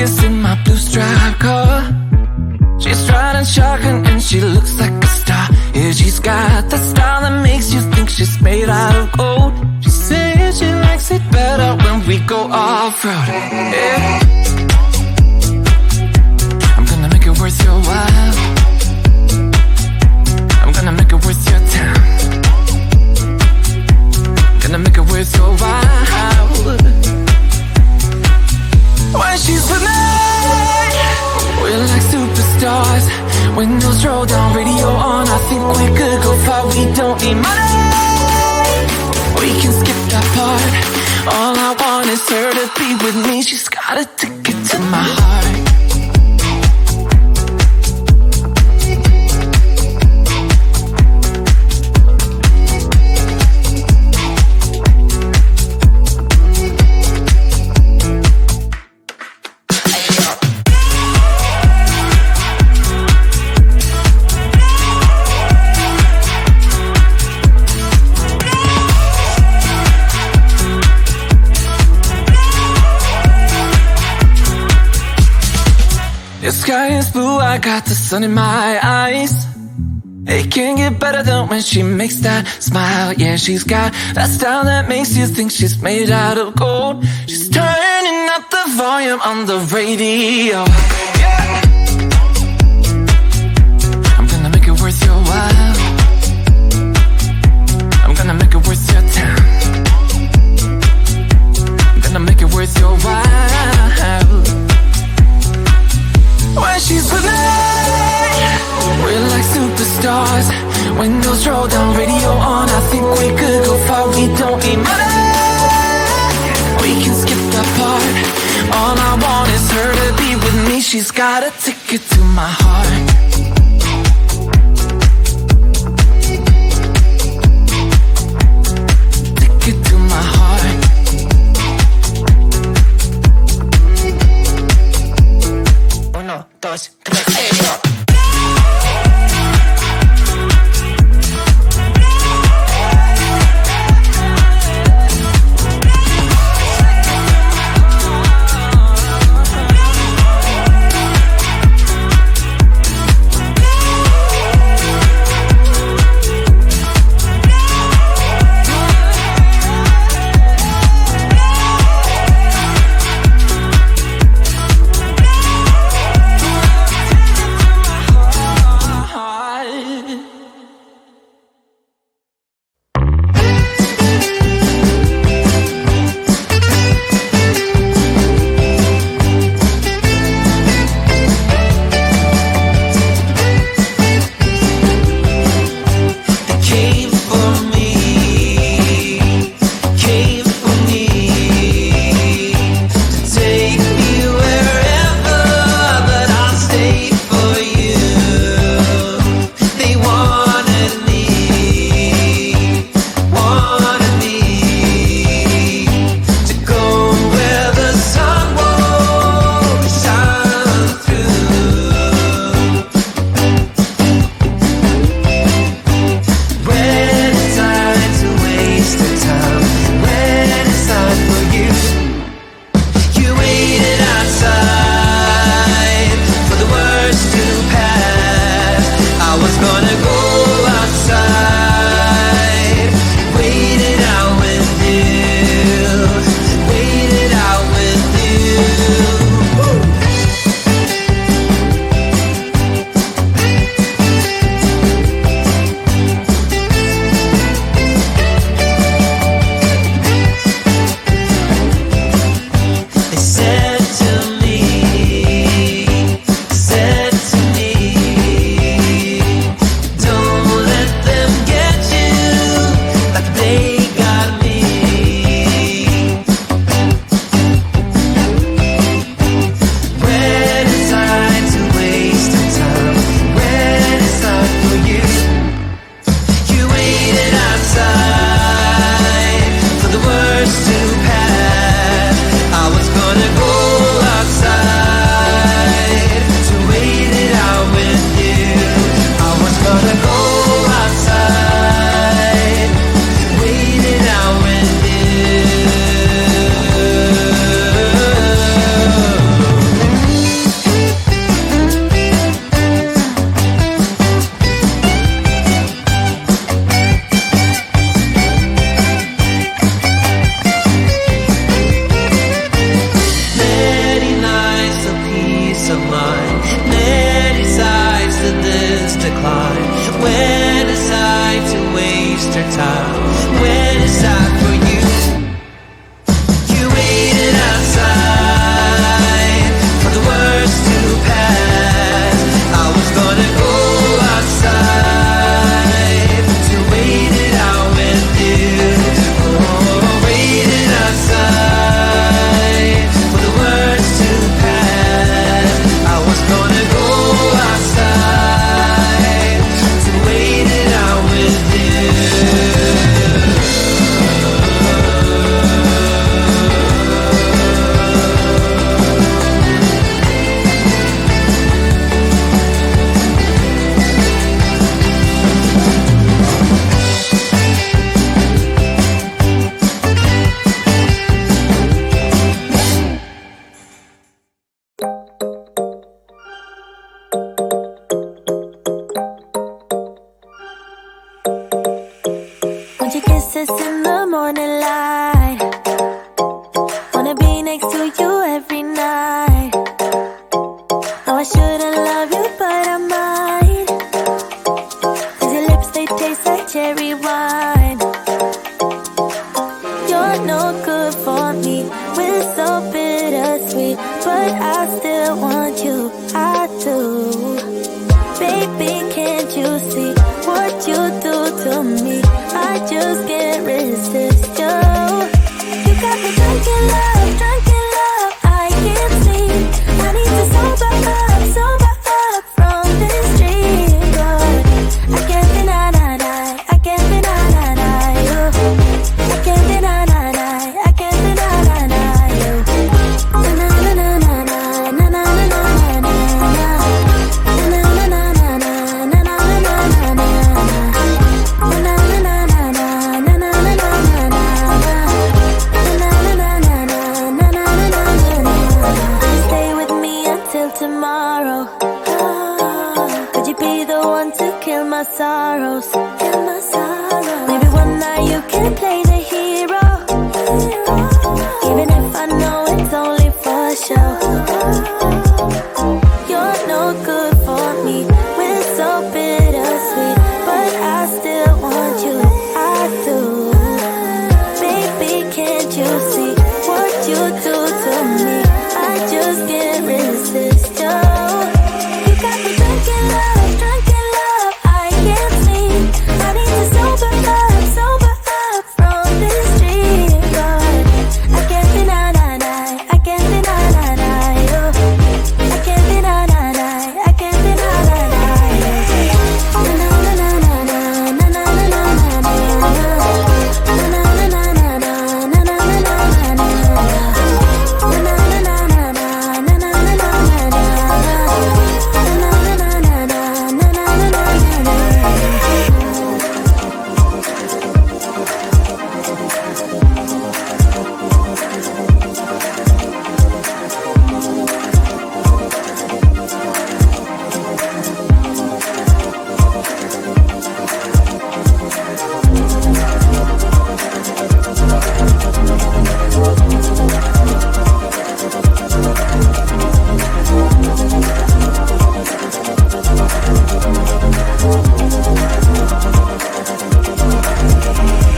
Vegas in my blue stripe car. She's riding shotgun and she looks like a star. Yeah, she's got that style that makes you think she's made out of gold. She says she likes it better when we go off-road. Yeah. I'm gonna make it worth your while. I'm gonna make it worth your time. Gonna make it worth your while. When she's with me, we're like superstars. Windows roll down, radio on. I think we could go far. We don't need money. We can skip that part. All I want is her to be with me. She's got a ticket to my heart. The sky is blue, I got the sun in my eyes. It can't get better than when she makes that smile. Yeah, she's got that style that makes you think she's made out of gold. She's turning up the volume on the radio. Yeah. I'm gonna make it worth your while. I'm gonna make it worth your time. I'm gonna make it worth your while. When she's with me, we're like superstars. Windows roll down, radio on. I think we could go far. We don't need money. We can skip that part. All I want is her to be with me. She's got a ticket to my heart. Ticket to my heart. Uno, dos, tres, you every night. No, I shouldn't love you, but I might. 'Cause your lips, they taste like cherry wine. You're no good for me, we're so bittersweet, but I still want you, I do. Baby, can't you see what you do to me? I just can't resist you. You got me drunk in love, I can't sleep. I need to sober up from this dream, but I can't deny you. I can't deny you. I can't deny you. Na na na na na na na na na na Stay with me until tomorrow. Could you be the one to kill my sorrows? Maybe one night you can play the hero, even if I know it's only for show. You're no good for me, we're so bittersweet, but I still want you, I do. Baby, can't you see what you do to me? I just can't resist you. You got me drunk in love, I can't sleep. I need to sober up from this dream, but I can't deny you. I can't deny you. I can't deny you. Na na na na na na na na na na. Na na na na na na na na na na.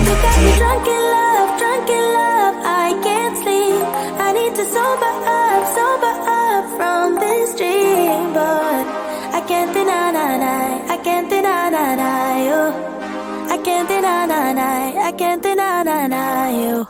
You got me drunk in love, I can't sleep. I need to sober up from this dream, but I can't deny you. I can't deny you.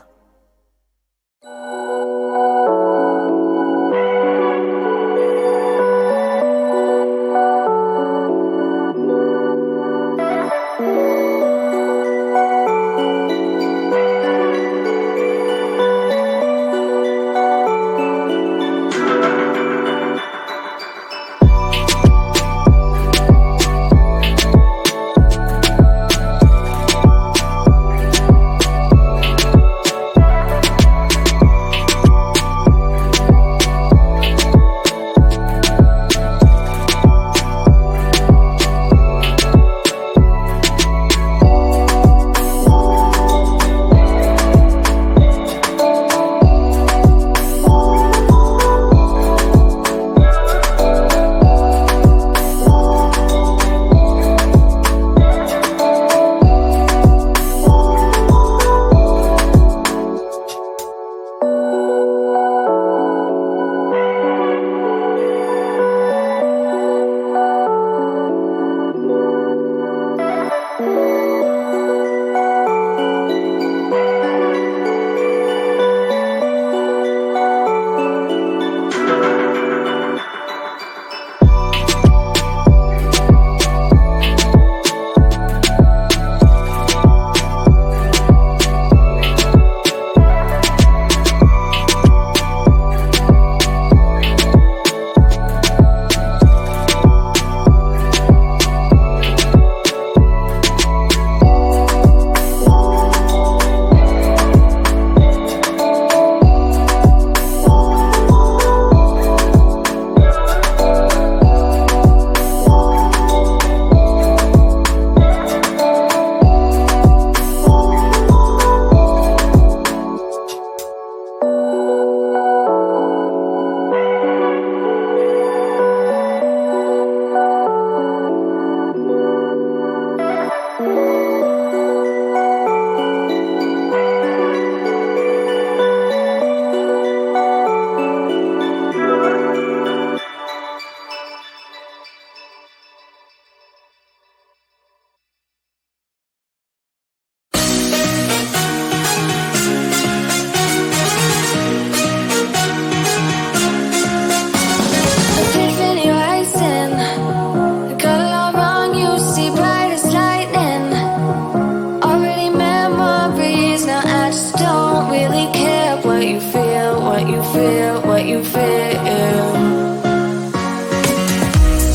feel, what you feel.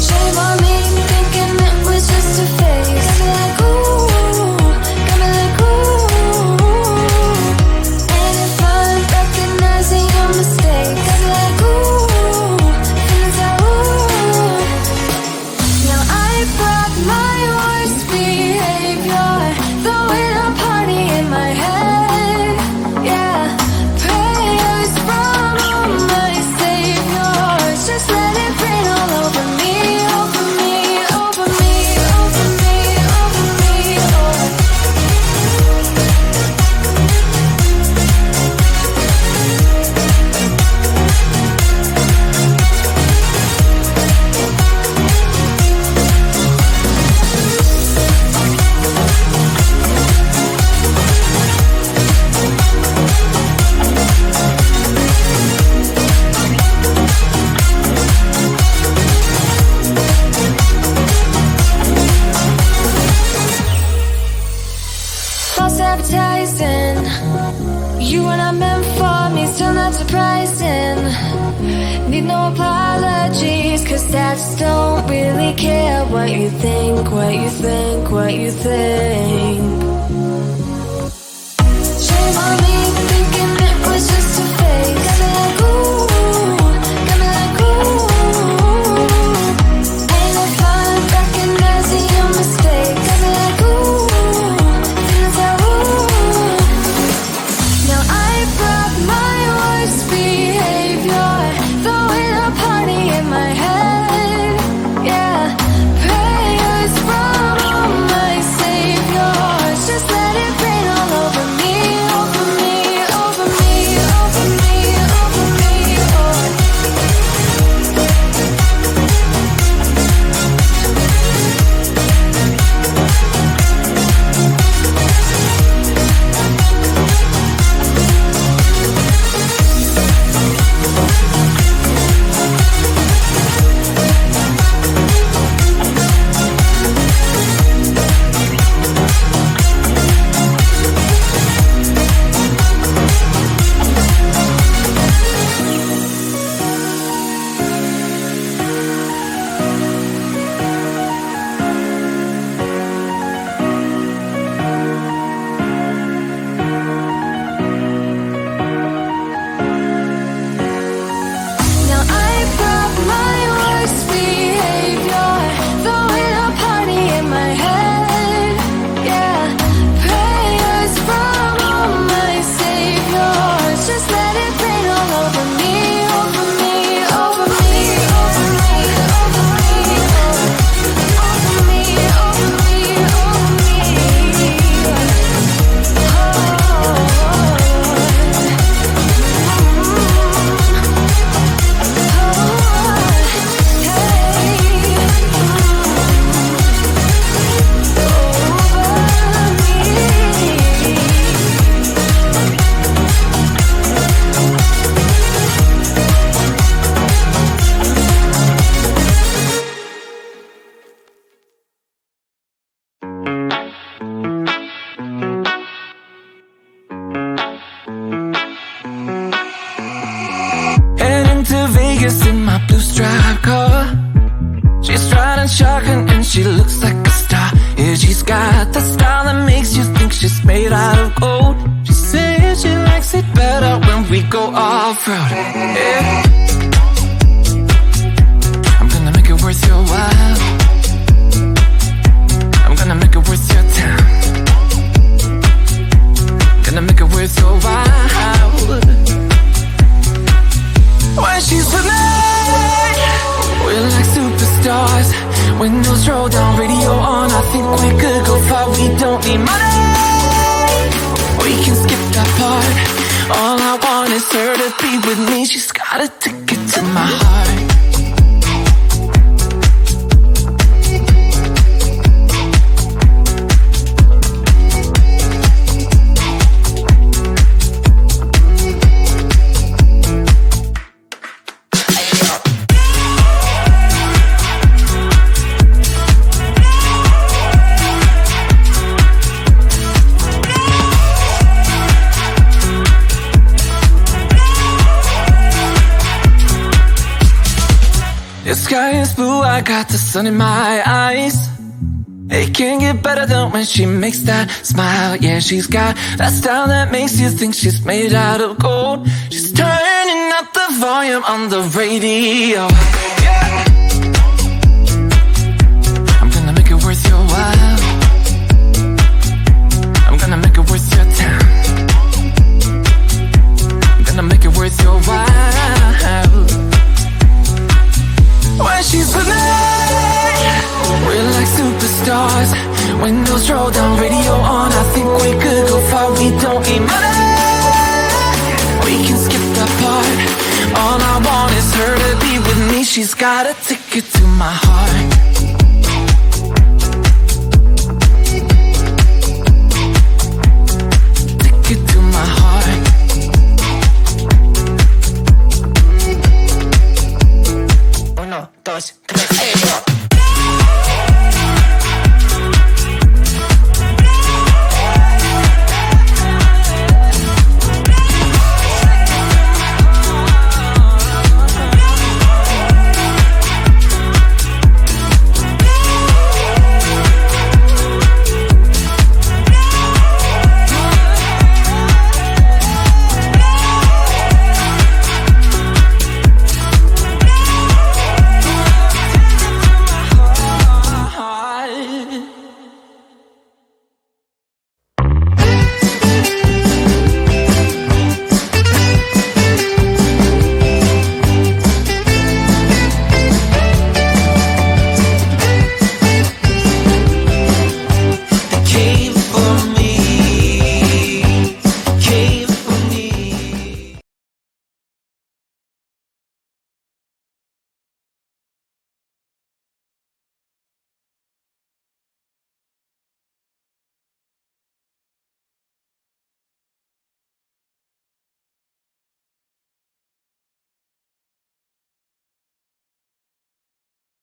Shame on me, thinking it was just a phase. Got me like ooh, got me like ooh. And if I'm recognizing your mistake, got me like ooh, feelings like ooh. Now I brought my worst behavior, throw it a party in my head. Yeah, prayers from my saviors, just let it rain all over me, over me, over me, over me, over me, oh. False advertising, you were not meant for me, still not surprising. Need no apologies, cause I just don't really care what you think, what you think, what you think. Shame on me, thinking it was just a phase. Got me like ooh, got me like ooh. And if I'm recognizing your mistake, got me like ooh, feelings like ooh. Now I brought my worst behavior, throw it a party in my head. Yeah, prayers from my saviors, just let it rain all over me, over me, over me, over me, over me, oh. Now I brought my worst behavior, throw it a party in my head. Yeah, prayers from my saviors, just let it rain all over me, over me, over me, over me, over me, over me, over me, over me. Heading to Vegas in my blue striped car. She's riding shotgun and she looks like a star. Yeah, she's got the style that makes you think she's made out of gold. She says she likes it better when we go off-road. Yeah. I'm gonna make it worth your while. I'm gonna make it worth your time. Gonna make it worth your while. When she's with me, we're like superstars. Windows roll down, radio on. I think we could go far. We don't need money, we can skip that part. All I want is her to be with me. She's got a ticket to my heart. sky is blue, I got the sun in my eyes. It can't get better than when she makes that smile. Yeah, she's got that style that makes you think she's made out of gold. She's turning up the volume on the radio. Yeah. I'm gonna make it worth your while. I'm gonna make it worth your time. I'm gonna make it worth your while. When she's with me, we're like superstars. Windows roll down, radio on. I think we could go far. We don't need money. We can skip that part. All I want is her to be with me. She's got a ticket to my heart. Ticket to my heart. Uno, dos, tres.